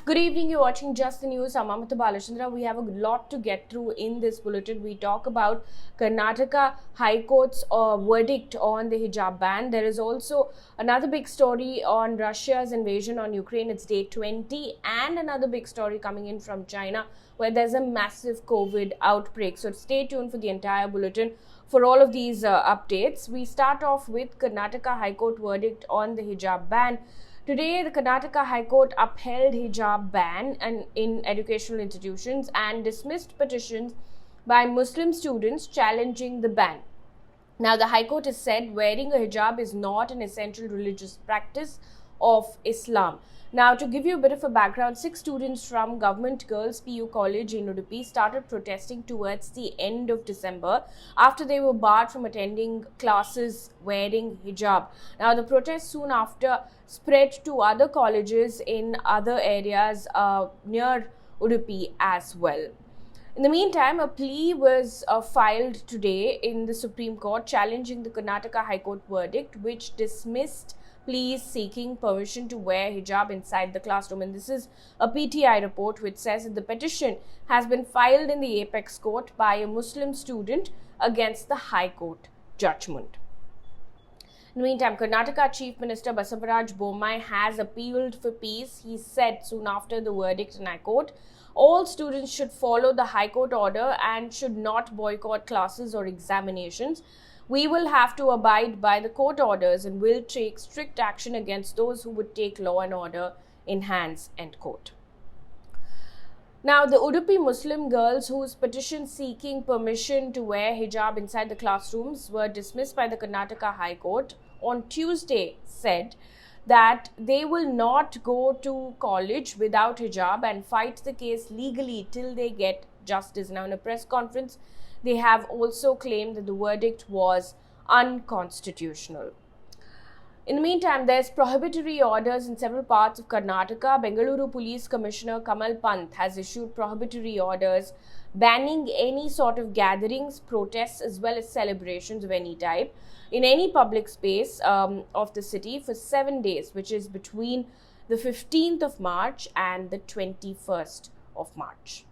Good evening, you're watching Just the News. I'm Amita Balachandra. We have a lot to get through in this bulletin. We talk about Karnataka High Court's verdict on the hijab ban. There is also another big story on Russia's invasion on Ukraine. It's day 20, and another big story coming in from China where there's a massive COVID outbreak. So stay tuned for the entire bulletin for all of these updates. We start off with Karnataka High Court verdict on the hijab ban. Today, the Karnataka High Court upheld hijab ban in educational institutions and dismissed petitions by Muslim students challenging the ban. Now, the High Court has said wearing a hijab is not an essential religious practice of Islam. Now, to give you a bit of a background, 6 students from Government Girls PU College in Udupi started protesting towards the end of December after they were barred from attending classes wearing hijab. Now, the protest soon after spread to other colleges in other areas near Udupi as well. In the meantime, a plea was filed today in the Supreme Court challenging the Karnataka High Court verdict, which dismissed pleas seeking permission to wear hijab inside the classroom. And this is a PTI report which says that the petition has been filed in the apex court by a Muslim student against the High Court judgment. In the meantime, Karnataka Chief Minister Basavaraj Bommai has appealed for peace. He said soon after the verdict in High Court, all students should follow the High Court order and should not boycott classes or examinations. We will have to abide by the court orders and will take strict action against those who would take law and order in hands, end quote. Now, the Udupi Muslim girls whose petition seeking permission to wear hijab inside the classrooms were dismissed by the Karnataka High Court on Tuesday said that they will not go to college without hijab and fight the case legally till they get justice. Now, in a press conference, they have also claimed that the verdict was unconstitutional. In the meantime, there's prohibitory orders in several parts of Karnataka. Bengaluru Police Commissioner Kamal Pant has issued prohibitory orders banning any sort of gatherings, protests, as well as celebrations of any type in any public space of the city for 7 days, which is between the 15th of March and the 21st of March.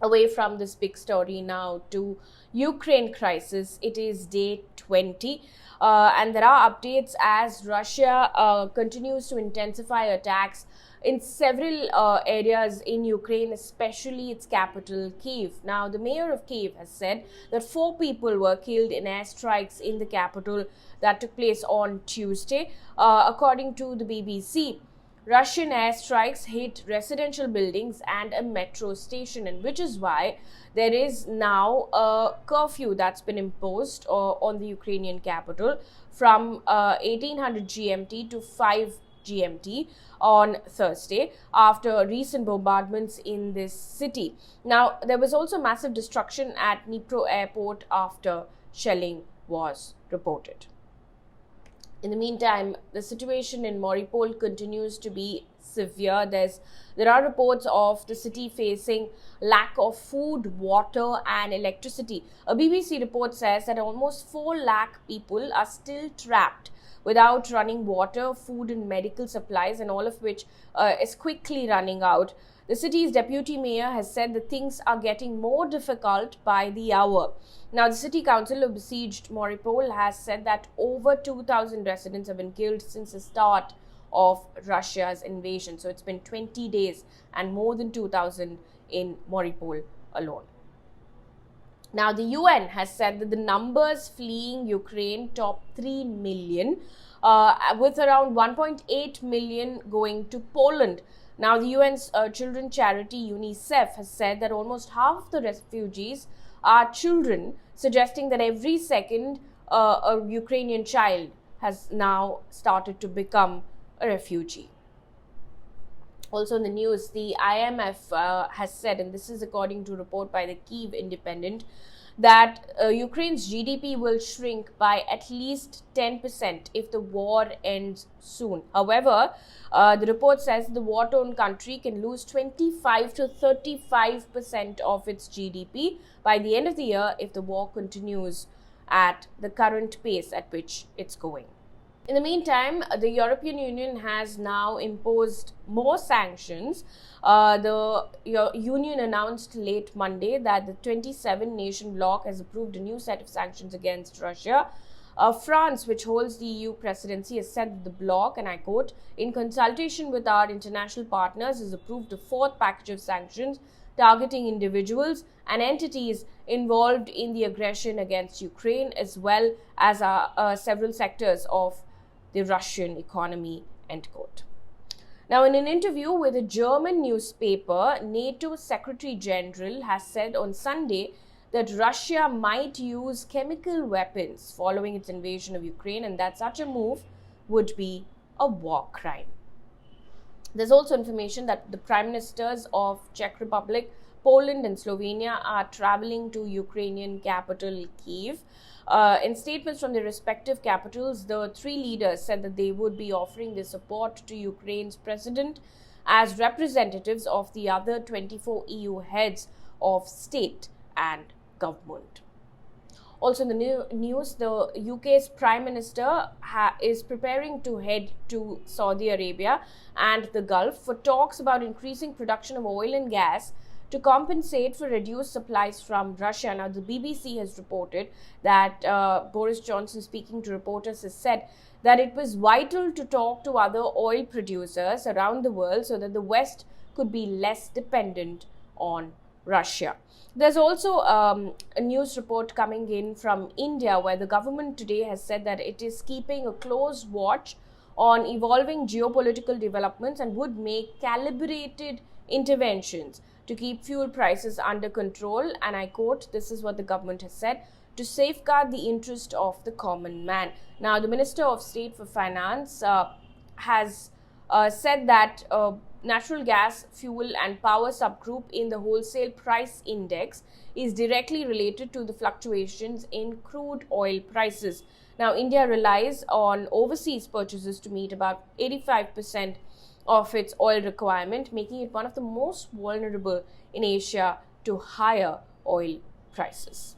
Away from this big story now to Ukraine crisis. It is day 20 and there are updates as Russia continues to intensify attacks in several areas in Ukraine, especially its capital, Kyiv. Now, the mayor of Kyiv has said that 4 people were killed in airstrikes in the capital that took place on Tuesday. According to the BBC, Russian airstrikes hit residential buildings and a metro station, and which is why there is now a curfew that's been imposed on the Ukrainian capital from 1800 GMT to 5 GMT on Thursday after recent bombardments in this city. Now, there was also massive destruction at Dnipro airport after shelling was reported. In the meantime, the situation in Mariupol continues to be severe. There are reports of the city facing lack of food, water and electricity. A BBC report says that almost 4 lakh people are still trapped without running water, food and medical supplies, and all of which is quickly running out. The city's deputy mayor has said that things are getting more difficult by the hour. Now, the city council of besieged Mariupol has said that over 2,000 residents have been killed since the start of Russia's invasion. So it's been 20 days and more than 2,000 in Mariupol alone. Now, the UN has said that the numbers fleeing Ukraine top 3 million, with around 1.8 million going to Poland. Now, the UN's children charity UNICEF has said that almost half of the refugees are children, suggesting that every second a Ukrainian child has now started to become a refugee. Also in the news, the IMF has said, and this is according to a report by the Kyiv Independent, that Ukraine's GDP will shrink by at least 10% if the war ends soon. However, the report says the war-torn country can lose 25 to 35% of its GDP by the end of the year if the war continues at the current pace at which it's going. In the meantime, the European Union has now imposed more sanctions. The Union announced late Monday that the 27-nation bloc has approved a new set of sanctions against Russia. France, which holds the EU presidency, has said that the bloc, and I quote, in consultation with our international partners, has approved a fourth package of sanctions targeting individuals and entities involved in the aggression against Ukraine, as well as several sectors of the Russian economy, end quote. Now, in an interview with a German newspaper, NATO Secretary General has said on Sunday that Russia might use chemical weapons following its invasion of Ukraine, and that such a move would be a war crime. There's also information that the Prime Ministers of Czech Republic, Poland and Slovenia are traveling to Ukrainian capital Kyiv. In statements from their respective capitals, the three leaders said that they would be offering their support to Ukraine's president as representatives of the other 24 EU heads of state and government. Also in the news, the UK's Prime Minister is preparing to head to Saudi Arabia and the Gulf for talks about increasing production of oil and gas to compensate for reduced supplies from Russia. Now, the BBC has reported that Boris Johnson, speaking to reporters, has said that it was vital to talk to other oil producers around the world so that the West could be less dependent on Russia. There's also a news report coming in from India, where the government today has said that it is keeping a close watch on evolving geopolitical developments and would make calibrated interventions to keep fuel prices under control. And I quote, this is what the government has said, to safeguard the interest of the common man. Now, the Minister of State for Finance has said that natural gas, fuel and power subgroup in the wholesale price index is directly related to the fluctuations in crude oil prices. Now, India relies on overseas purchases to meet about 85% of its oil requirement, making it one of the most vulnerable in Asia to higher oil prices.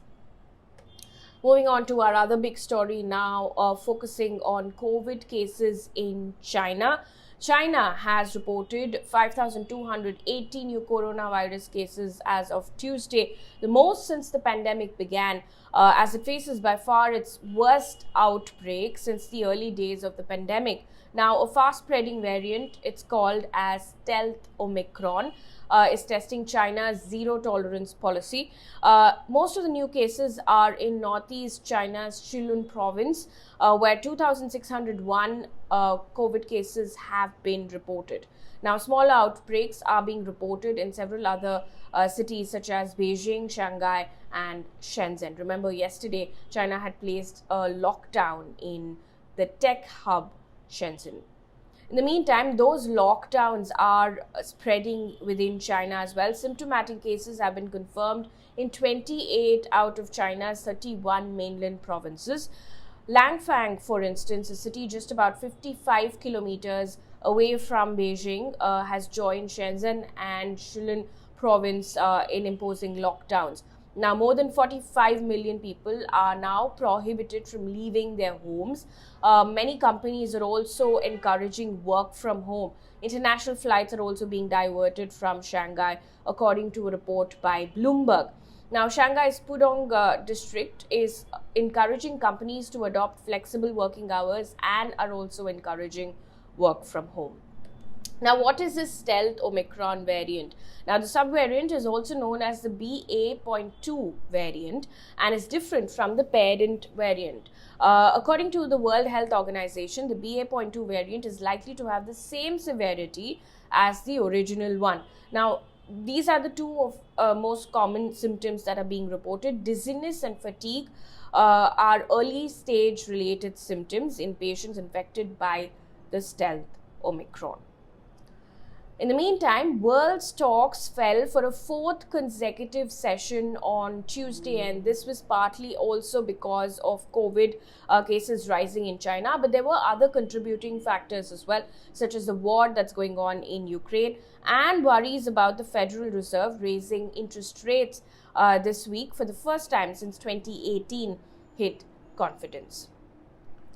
Moving on to our other big story now, focusing on COVID cases in China. China has reported 5,280 new coronavirus cases as of Tuesday, the most since the pandemic began, as it faces by far its worst outbreak since the early days of the pandemic. Now, a fast-spreading variant, it's called as stealth omicron, is testing China's zero-tolerance policy. Most of the new cases are in northeast China's Shillun province, where 2,601 COVID cases have been reported. Now, smaller outbreaks are being reported in several other cities such as Beijing, Shanghai, and Shenzhen. Remember, yesterday, China had placed a lockdown in the tech hub Shenzhen. In the meantime, those lockdowns are spreading within China as well. Symptomatic cases have been confirmed in 28 out of China's 31 mainland provinces. Langfang, for instance, a city just about 55 kilometers away from Beijing, has joined Shenzhen and Shillun province in imposing lockdowns. Now, more than 45 million people are now prohibited from leaving their homes. Many companies are also encouraging work from home. International flights are also being diverted from Shanghai, according to a report by Bloomberg. Now, Shanghai's Pudong district is encouraging companies to adopt flexible working hours and are also encouraging work from home. Now, what is this stealth Omicron variant? Now, the subvariant is also known as the BA.2 variant and is different from the parent variant. According to the World Health Organization, the BA.2 variant is likely to have the same severity as the original one. Now, these are the two of most common symptoms that are being reported. Dizziness and fatigue are early stage related symptoms in patients infected by the stealth Omicron. In the meantime, world stocks fell for a fourth consecutive session on Tuesday, and this was partly also because of COVID cases rising in China, but there were other contributing factors as well, such as the war that's going on in Ukraine and worries about the Federal Reserve raising interest rates this week for the first time since 2018 hit confidence.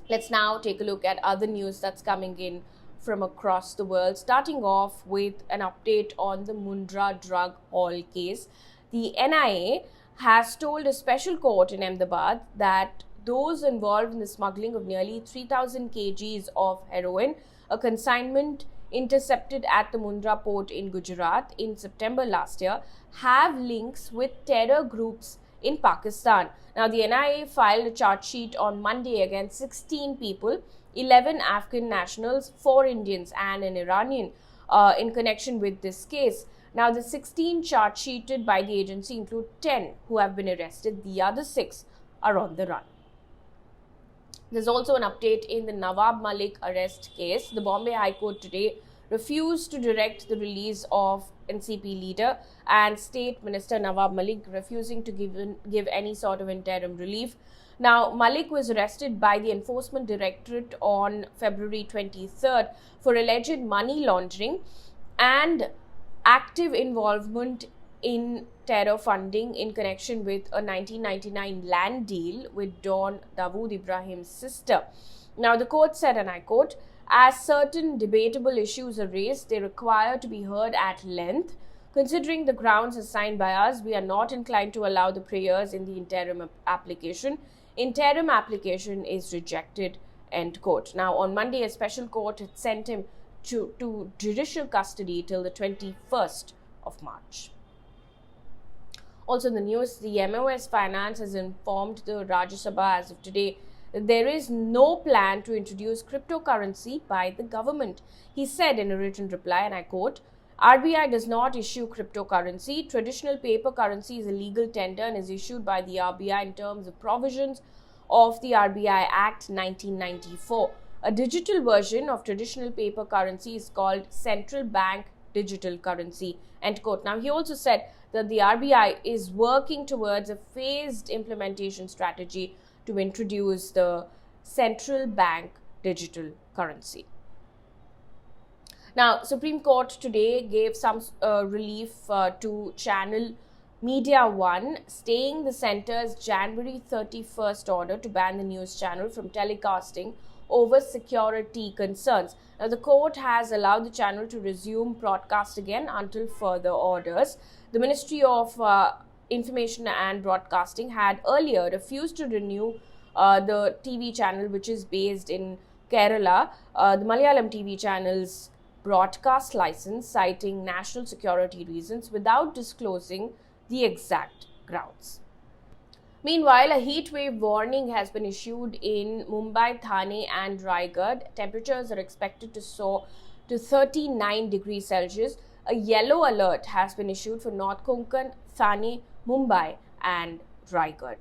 Let's now take a look at other news that's coming in from across the world, starting off with an update on the Mundra drug haul case. The NIA has told a special court in Ahmedabad that those involved in the smuggling of nearly 3,000 kgs of heroin, a consignment intercepted at the Mundra port in Gujarat in September last year, have links with terror groups in Pakistan. Now, the NIA filed a charge sheet on Monday against 16 people, 11 Afghan nationals, 4 Indians and an Iranian in connection with this case. Now, the 16 charge sheeted by the agency include 10 who have been arrested. The other 6 are on the run. There's also an update in the Nawab Malik arrest case. The Bombay High Court today refused to direct the release of NCP leader and State Minister Nawab Malik, refusing to give any sort of interim relief. Now, Malik was arrested by the Enforcement Directorate on February 23rd for alleged money laundering and active involvement in terror funding in connection with a 1999 land deal with Don Dawood Ibrahim's sister. Now, the court said, and I quote, "As certain debatable issues are raised, they require to be heard at length. Considering the grounds assigned by us, we are not inclined to allow the prayers in the interim application. Interim application is rejected," end quote. Now, on Monday, a special court had sent him to judicial custody till the 21st of March. Also in the news, the MOS Finance has informed the Rajya Sabha as of today that there is no plan to introduce cryptocurrency by the government. He said in a written reply, and I quote, "RBI does not issue cryptocurrency. Traditional paper currency is a legal tender and is issued by the RBI in terms of provisions of the RBI Act 1994. A digital version of traditional paper currency is called Central Bank Digital Currency," end quote. Now, he also said that the RBI is working towards a phased implementation strategy to introduce the Central Bank Digital Currency. Now, Supreme Court today gave some relief to channel MediaOne, staying the centre's January 31st order to ban the news channel from telecasting over security concerns. Now, the court has allowed the channel to resume broadcast again until further orders. The Ministry of Information and Broadcasting had earlier refused to renew the TV channel, which is based in Kerala, the Malayalam TV channel's broadcast license, citing national security reasons without disclosing the exact grounds. Meanwhile, a heat wave warning has been issued in Mumbai, Thane and Raigad. Temperatures are expected to soar to 39 degrees Celsius. A yellow alert has been issued for North Konkan, Thane, Mumbai and Raigad.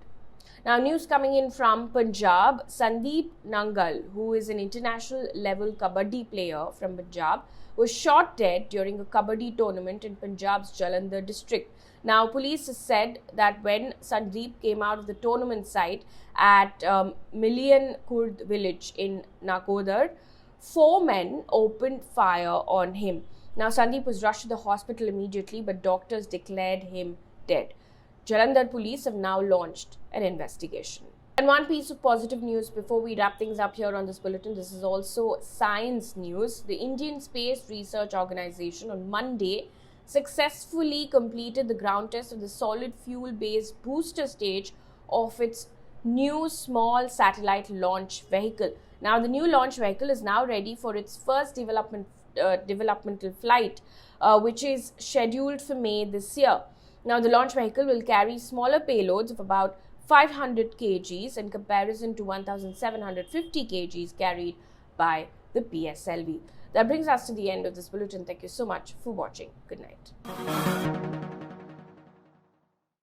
Now, news coming in from Punjab. Sandeep Nangal, who is an international level Kabaddi player from Punjab, was shot dead during a Kabaddi tournament in Punjab's Jalandhar district. Now, police has said that when Sandeep came out of the tournament site at Million Kurd village in Nakodar, 4 men opened fire on him. Now, Sandeep was rushed to the hospital immediately, but doctors declared him dead. Jalandhar police have now launched an investigation. And one piece of positive news before we wrap things up here on this bulletin. This is also science news. The Indian Space Research Organization on Monday successfully completed the ground test of the solid fuel-based booster stage of its new small satellite launch vehicle. Now, the new launch vehicle is now ready for its first developmental flight, which is scheduled for May this year. Now, the launch vehicle will carry smaller payloads of about 500 kgs in comparison to 1,750 kgs carried by the PSLV. That brings us to the end of this bulletin. Thank you so much for watching. Good night.